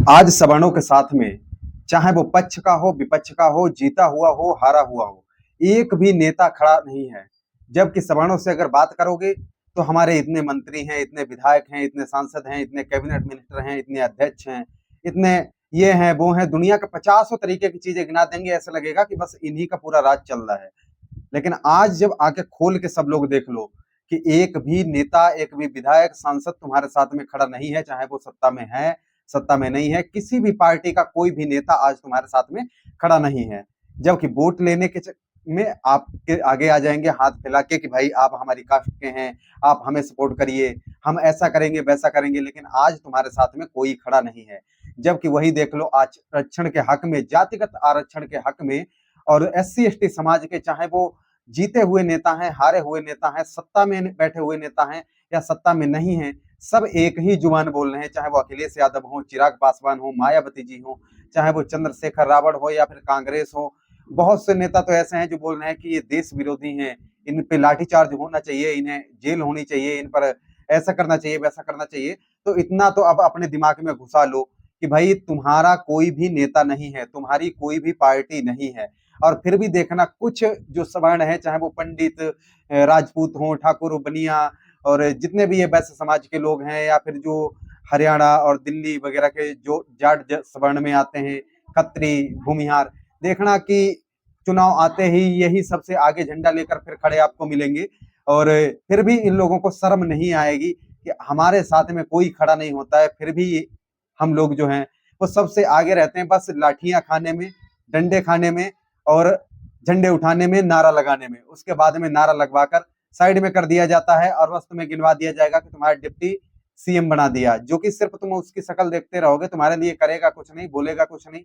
आज सवर्णों के साथ में, चाहे वो पक्ष का हो, विपक्ष का हो, जीता हुआ हो, हारा हुआ हो, एक भी नेता खड़ा नहीं है। जबकि सवर्णों से अगर बात करोगे तो हमारे इतने मंत्री हैं, इतने विधायक हैं, इतने सांसद हैं, इतने कैबिनेट मिनिस्टर हैं, इतने अध्यक्ष हैं, इतने ये हैं वो हैं, दुनिया के पचासों तरीके की चीजें गिना देंगे, ऐसा लगेगा कि बस इन्हीं का पूरा राज चल रहा है। लेकिन आज जब आके खोल के सब लोग देख लो कि एक भी नेता, एक भी विधायक, सांसद तुम्हारे साथ में खड़ा नहीं है, चाहे वो सत्ता में है, सत्ता में नहीं है, किसी भी पार्टी का कोई भी नेता आज तुम्हारे साथ में खड़ा नहीं है। जबकि वोट लेने के में आपके आगे आ जाएंगे हाथ फैला के कि भाई आप हमारी कास्ट के हैं, आप हमें सपोर्ट करिए, हम ऐसा करेंगे वैसा करेंगे, लेकिन आज तुम्हारे साथ में कोई खड़ा नहीं है। जबकि वही देख लो, आरक्षण के हक में, जातिगत आरक्षण के हक में और एससी एसटी समाज के, चाहे वो जीते हुए नेता हैं, हारे हुए नेता हैं, सत्ता में बैठे हुए नेता हैं या सत्ता में नहीं हैं, सब एक ही जुबान बोल रहे हैं। चाहे वो अखिलेश यादव हो, चिराग पासवान हो, मायावती जी हो, चाहे वो चंद्रशेखर रावण हो या फिर कांग्रेस हो। बहुत से नेता तो ऐसे हैं जो बोल रहे हैं कि ये देश विरोधी हैं, इन पे लाठीचार्ज होना चाहिए, इन्हें जेल होनी चाहिए, इन पर ऐसा करना चाहिए, वैसा करना चाहिए। तो इतना तो अब अपने दिमाग में घुसा लो कि भाई तुम्हारा कोई भी नेता नहीं है, तुम्हारी कोई भी पार्टी नहीं है। और फिर भी देखना, कुछ जो सवर्ण है, चाहे वो पंडित, राजपूत हो, ठाकुर, बनिया और जितने भी ये वैश्य समाज के लोग हैं, या फिर जो हरियाणा और दिल्ली वगैरह के जो जाट सवर्ण में आते हैं, खत्री, भूमिहार, देखना कि चुनाव आते ही यही सबसे आगे झंडा लेकर फिर खड़े आपको मिलेंगे। और फिर भी इन लोगों को शर्म नहीं आएगी कि हमारे साथ में कोई खड़ा नहीं होता है, फिर भी हम लोग जो हैं वो सबसे आगे रहते हैं, बस लाठियां खाने में, डंडे खाने में और झंडे उठाने में, नारा लगाने में। उसके बाद में नारा लगवाकर साइड में कर दिया जाता है और बस तुम्हें गिनवा दिया जाएगा कि तुम्हारा डिप्टी सीएम बना दिया, जो कि सिर्फ तुम उसकी शक्ल देखते रहोगे, तुम्हारे लिए करेगा कुछ नहीं, बोलेगा कुछ नहीं।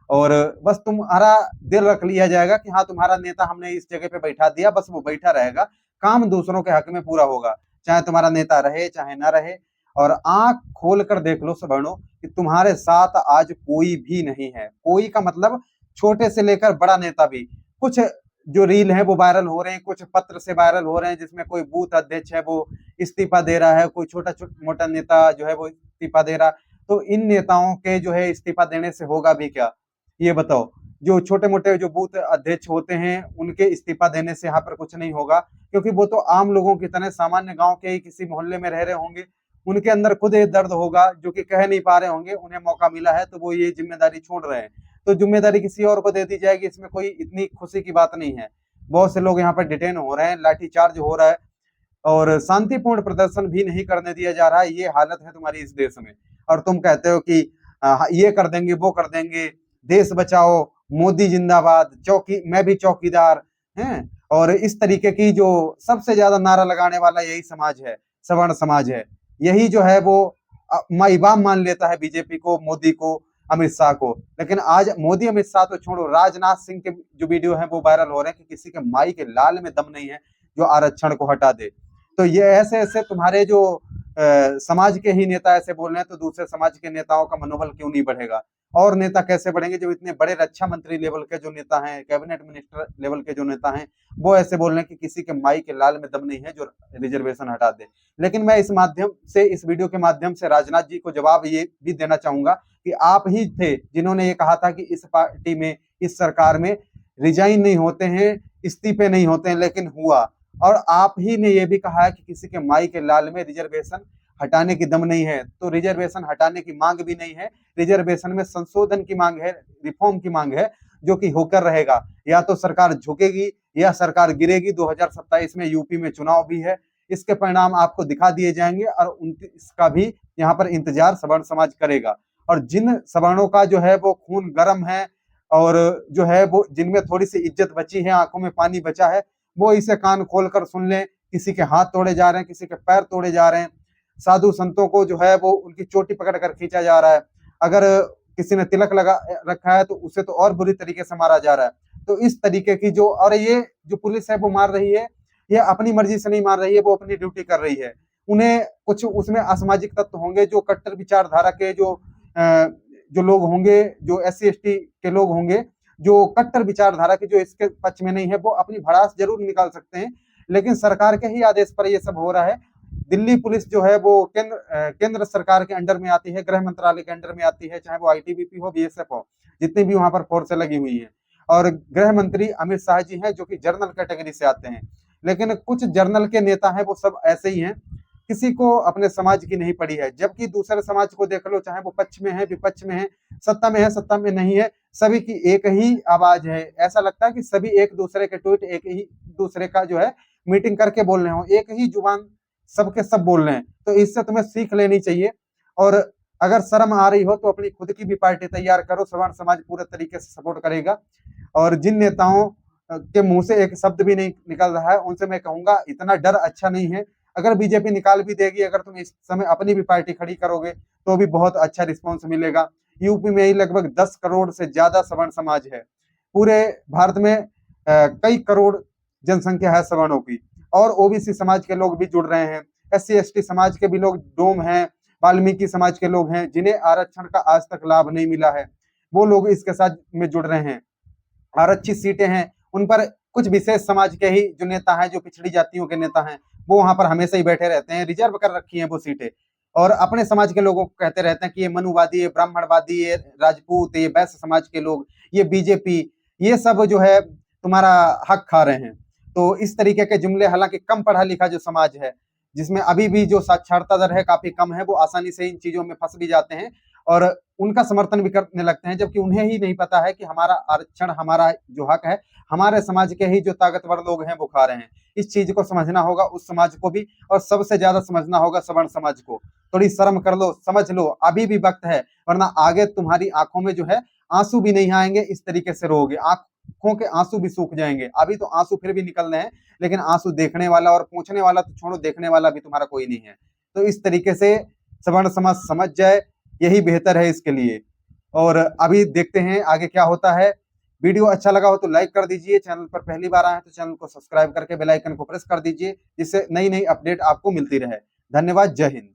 और बस तुम्हारा दिल रख लिया जाएगा कि हाँ, तुम्हारा नेता हमने इस जगह पे बैठा दिया, बस वो बैठा रहेगा, काम दूसरों के हक में पूरा होगा, चाहे तुम्हारा नेता रहे चाहे ना रहे। और आंख खोल कर देख लो सवर्णों कि तुम्हारे साथ आज कोई भी नहीं है। कोई का मतलब छोटे से लेकर बड़ा नेता भी। कुछ जो रील है वो वायरल हो रहे हैं, कुछ पत्र से वायरल हो रहे हैं जिसमें कोई बूथ अध्यक्ष है वो इस्तीफा दे रहा है, कोई छोटा मोटा नेता जो है वो इस्तीफा दे रहा। तो इन नेताओं के जो है इस्तीफा देने से होगा भी क्या, ये बताओ। जो छोटे मोटे जो बूथ अध्यक्ष होते हैं उनके इस्तीफा देने से यहाँ पर कुछ नहीं होगा, क्योंकि वो तो आम लोगों की तरह सामान्य गांव के ही किसी मोहल्ले में रह रहे होंगे। उनके अंदर खुद ये दर्द होगा जो कि कह नहीं पा रहे होंगे, उन्हें मौका मिला है तो वो ये जिम्मेदारी छोड़ रहे हैं। तो जिम्मेदारी किसी और को दे दी जाएगी, इसमें कोई इतनी खुशी की बात नहीं है। बहुत से लोग यहाँ पर डिटेन हो रहे हैं, लाठीचार्ज हो रहा है और शांतिपूर्ण प्रदर्शन भी नहीं करने दिया जा रहा है। ये हालत है तुम्हारी इस देश में। और तुम कहते हो कि ये कर देंगे, वो कर देंगे, देश बचाओ, मोदी जिंदाबाद, चौकी मैं भी चौकीदार हैं। और इस तरीके की जो सबसे ज्यादा नारा लगाने वाला यही समाज है, सवर्ण समाज है। यही जो है वो माँ बाप मान लेता है बीजेपी को, मोदी को, अमित शाह को। लेकिन आज मोदी अमित शाह तो छोड़ो, राजनाथ सिंह के जो वीडियो है वो वायरल हो रहे हैं कि किसी के माई के लाल में दम नहीं है जो आरक्षण को हटा दे। तो ये ऐसे ऐसे तुम्हारे जो समाज के ही नेता ऐसे बोल रहे हैं, तो दूसरे समाज के नेताओं का मनोबल क्यों नहीं बढ़ेगा। और नेता कैसे बढ़ेंगे जब इतने बड़े रक्षा मंत्री लेवल के जो नेता हैं, कैबिनेट मिनिस्टर लेवल के जो नेता हैं, वो ऐसे बोल रहे हैं कि किसी के माई के लाल में दम नहीं है जो रिजर्वेशन हटा दे। लेकिन मैं इस माध्यम से, इस वीडियो के माध्यम से राजनाथ जी को जवाब ये भी देना चाहूंगा कि आप ही थे जिन्होंने ये कहा था कि इस पार्टी में, इस सरकार में रिजाइन नहीं होते हैं, इस्तीफे नहीं होते हैं, लेकिन हुआ। और आप ही ने यह भी कहा है कि किसी के माई के लाल में रिजर्वेशन हटाने की दम नहीं है। तो रिजर्वेशन हटाने की मांग भी नहीं है, रिजर्वेशन में संशोधन की मांग है, रिफॉर्म की मांग है, जो कि होकर रहेगा। या तो सरकार झुकेगी या सरकार गिरेगी। 2027 में यूपी में चुनाव भी है, इसके परिणाम आपको दिखा दिए जाएंगे और इसका भी यहाँ पर इंतजार सवर्ण समाज करेगा। और जिन सवर्णों का जो है वो खून गर्म है और जो है वो जिनमें थोड़ी सी इज्जत बची है, आंखों में पानी बचा है, वो इसे कान खोलकर सुन लें। किसी के हाथ तोड़े जा रहे हैं, किसी के पैर तोड़े जा रहे हैं, साधु संतों को जो है वो उनकी चोटी पकड़ कर खींचा जा रहा है। अगर किसी ने तिलक लगा रखा है तो उसे तो और बुरी तरीके से मारा जा रहा है। तो इस तरीके की जो, और ये जो पुलिस है वो मार रही है, ये अपनी मर्जी से नहीं मार रही है, वो अपनी ड्यूटी कर रही है। उन्हें कुछ उसमें असामाजिक तत्व होंगे, जो कट्टर विचारधारा के जो लोग होंगे, जो SC ST के लोग होंगे, जो कट्टर विचारधारा के, जो इसके पक्ष में नहीं है, वो अपनी भड़ास जरूर निकाल सकते हैं। लेकिन सरकार के ही आदेश पर ये सब हो रहा है। दिल्ली पुलिस जो है वो केंद्र सरकार के अंडर में आती है, गृह मंत्रालय के अंडर में आती है, चाहे वो आईटीबीपी हो, बीएसएफ हो, जितनी भी वहां पर फोर्स लगी हुई है। और गृह मंत्री अमित शाह जी हैं जो कि जर्नल कैटेगरी से आते हैं। लेकिन कुछ जर्नल के नेता हैं वो सब ऐसे ही हैं, किसी को अपने समाज की नहीं पड़ी है। जबकि दूसरे समाज को देख लो, चाहे वो पक्ष में है, विपक्ष में है, सत्ता में है, सत्ता में नहीं है, सभी की एक ही आवाज है। ऐसा लगता है कि सभी एक दूसरे के ट्वीट, एक ही दूसरे का जो है मीटिंग करके बोल रहे हो, एक ही जुबान सबके सब बोल रहे हैं। तो इससे तुम्हें सीख लेनी चाहिए। और अगर शर्म आ रही हो तो अपनी खुद की भी पार्टी तैयार करो, सवर्ण समाज पूरे तरीके से सपोर्ट करेगा। और जिन नेताओं के मुंह से एक शब्द भी नहीं निकल रहा है, उनसे मैं कहूंगा इतना डर अच्छा नहीं है। अगर बीजेपी निकाल भी देगी, अगर तुम इस समय अपनी भी पार्टी खड़ी करोगे तो भी बहुत अच्छा रिस्पॉन्स मिलेगा। यूपी में ही लगभग 10 करोड़ से ज्यादा सवर्ण समाज है। पूरे भारत में कई करोड़ जनसंख्या है सवर्णों की। और ओबीसी समाज के लोग भी जुड़ रहे हैं, एससी एसटी समाज के भी लोग, डोम हैं, वाल्मीकि समाज के लोग हैं, जिन्हें आरक्षण का आज तक लाभ नहीं मिला है, वो लोग इसके साथ में जुड़ रहे हैं। आरक्षित सीटें हैं, उन पर कुछ विशेष समाज के ही जो नेता हैं, जो पिछड़ी जातियों के नेता हैं, वो वहां पर हमेशा ही बैठे रहते हैं, रिजर्व कर रखी हैं वो सीटें। और अपने समाज के लोगों को कहते रहते हैं कि ये मनुवादी, ये ब्राह्मणवादी, ये राजपूत, ये वैश्य समाज के लोग, ये बीजेपी, ये सब जो है तुम्हारा हक खा रहे हैं। तो इस तरीके के जुमले, हालांकि कम पढ़ा लिखा जो समाज है, जिसमें अभी भी जो साक्षरता दर है काफी कम है, वो आसानी से इन चीजों में फंस भी जाते हैं और उनका समर्थन भी करने लगते हैं, जबकि उन्हें ही नहीं पता है कि हमारा आरक्षण, हमारा जो हक है, हमारे समाज के ही जो ताकतवर लोग हैं वो खा रहे हैं। इस चीज को समझना होगा उस समाज को भी, और सबसे ज्यादा समझना होगा सवर्ण समाज को। थोड़ी शर्म कर लो, समझ लो, अभी भी वक्त है, वरना आगे तुम्हारी आंखों में जो है आंसू भी नहीं आएंगे, इस तरीके से रोगे, आंखों के आंसू भी सूख जाएंगे। अभी तो आंसू फिर भी निकल रहे हैं, लेकिन आंसू देखने वाला और पूछने वाला तो छोड़ो, देखने वाला भी तुम्हारा कोई नहीं है। तो इस तरीके से सवर्ण समाज समझ जाए, यही बेहतर है इसके लिए। और अभी देखते हैं आगे क्या होता है। वीडियो अच्छा लगा हो तो लाइक कर दीजिए, चैनल पर पहली बार आए हैं तो चैनल को सब्सक्राइब करके बेल आइकन को प्रेस कर दीजिए, जिससे नई नई अपडेट आपको मिलती रहे। धन्यवाद, जय हिंद।